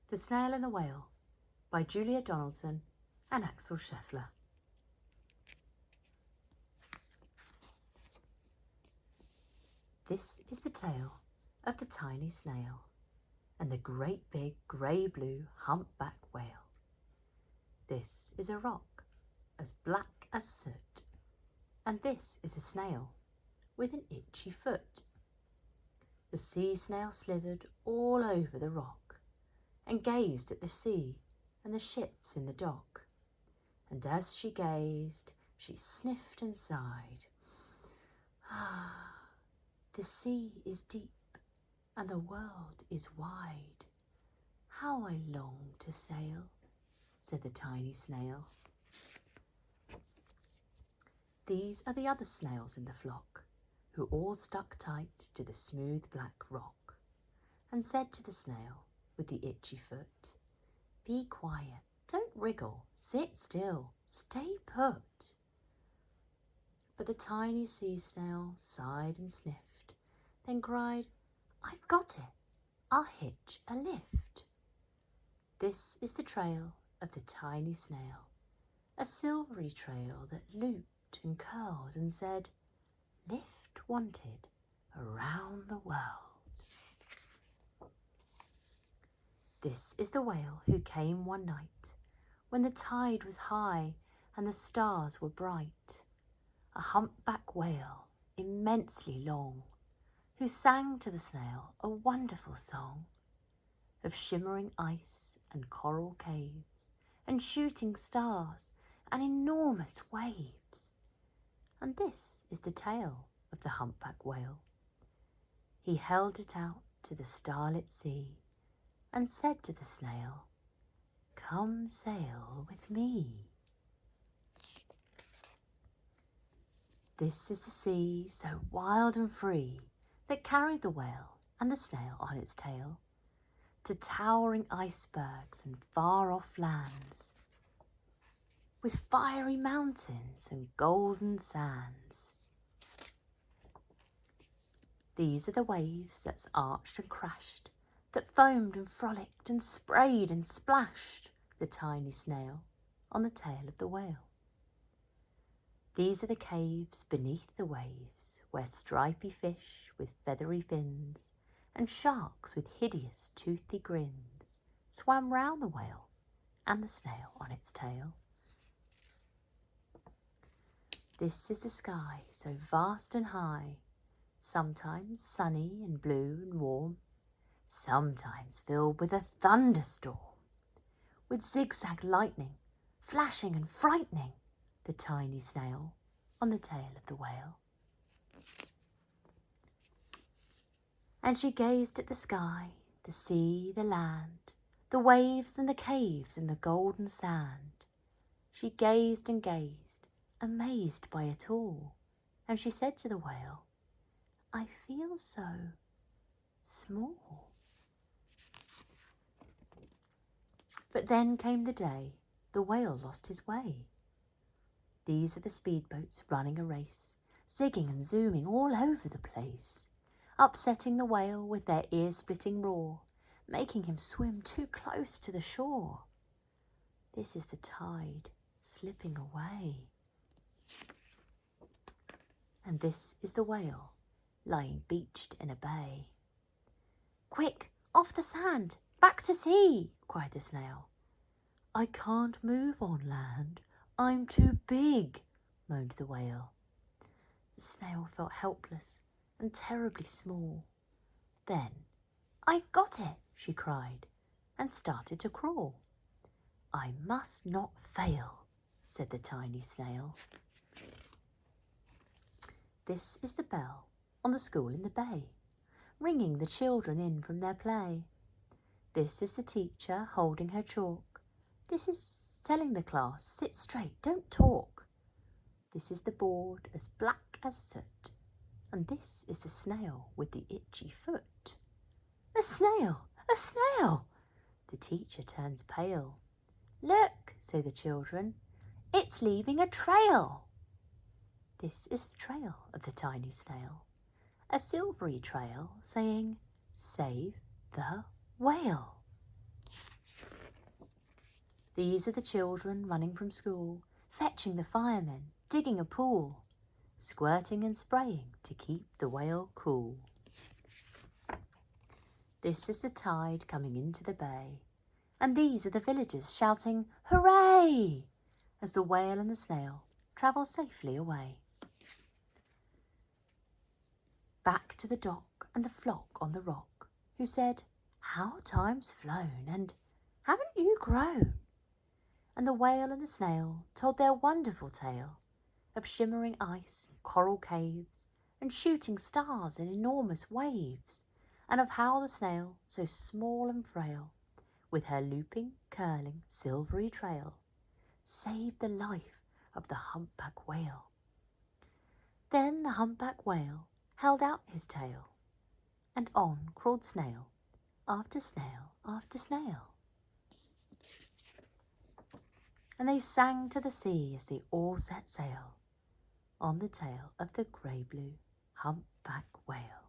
The Snail and the Whale by Julia Donaldson and Axel Scheffler. This is the tale of the tiny snail and the great big grey-blue humpback whale. This is a rock as black as soot, and this is a snail with an itchy foot. The sea snail slithered all over the rock and gazed at the sea and the ships in the dock. And as she gazed, she sniffed and sighed. Ah, the sea is deep and the world is wide. How I long to sail, said the tiny snail. These are the other snails in the flock, who all stuck tight to the smooth black rock, and said to the snail with the itchy foot, "Be quiet, don't wriggle, sit still, stay put." But the tiny sea snail sighed and sniffed, then cried, "I've got it, I'll hitch a lift." This is the trail of the tiny snail, a silvery trail that looped and curled and said, "Lift wanted around the world." This is the whale who came one night when the tide was high and the stars were bright, a humpback whale immensely long, who sang to the snail a wonderful song of shimmering ice and coral caves and shooting stars and enormous waves. And this is the tale of the humpback whale. He held it out to the starlit sea and said to the snail, "Come sail with me." This is the sea so wild and free that carried the whale and the snail on its tail to towering icebergs and far-off lands, with fiery mountains and golden sands. These are the waves that arched and crashed, that foamed and frolicked and sprayed and splashed the tiny snail on the tail of the whale. These are the caves beneath the waves, where stripy fish with feathery fins and sharks with hideous toothy grins swam round the whale and the snail on its tail. This is the sky so vast and high, sometimes sunny and blue and warm, sometimes filled with a thunderstorm, with zigzag lightning flashing and frightening the tiny snail on the tail of the whale. And she gazed at the sky, the sea, the land, the waves and the caves and the golden sand. She gazed and gazed, amazed by it all, and she said to the whale, "I feel so small." But then came the day the whale lost his way. These are the speedboats running a race, zigging and zooming all over the place, upsetting the whale with their ear-splitting roar, making him swim too close to the shore. This is the tide slipping away. And this is the whale lying beached in a bay. "Quick, off the sand, back to sea," cried the snail. "I can't move on land, I'm too big," moaned the whale. The snail felt helpless and terribly small. Then, "I got it," she cried, and started to crawl. "I must not fail," said the tiny snail. This is the bell on the school in the bay, ringing the children in from their play. This is the teacher holding her chalk. This is telling the class, "Sit straight, don't talk." This is the board as black as soot, and this is the snail with the itchy foot. "A snail! A snail!" The teacher turns pale. "Look," say the children, "it's leaving a trail." This is the trail of the tiny snail, a silvery trail saying, "Save the whale." These are the children running from school, fetching the firemen, digging a pool, squirting and spraying to keep the whale cool. This is the tide coming into the bay, and these are the villagers shouting hooray as the whale and the snail travel safely away. Back to the dock and the flock on the rock, who said, "How time's flown, and haven't you grown?" And the whale and the snail told their wonderful tale of shimmering ice and coral caves and shooting stars in enormous waves, and of how the snail, so small and frail, with her looping, curling, silvery trail, saved the life of the humpback whale. Then the humpback whale held out his tail, and on crawled snail after snail after snail. And they sang to the sea as they all set sail on the tail of the grey-blue humpback whale.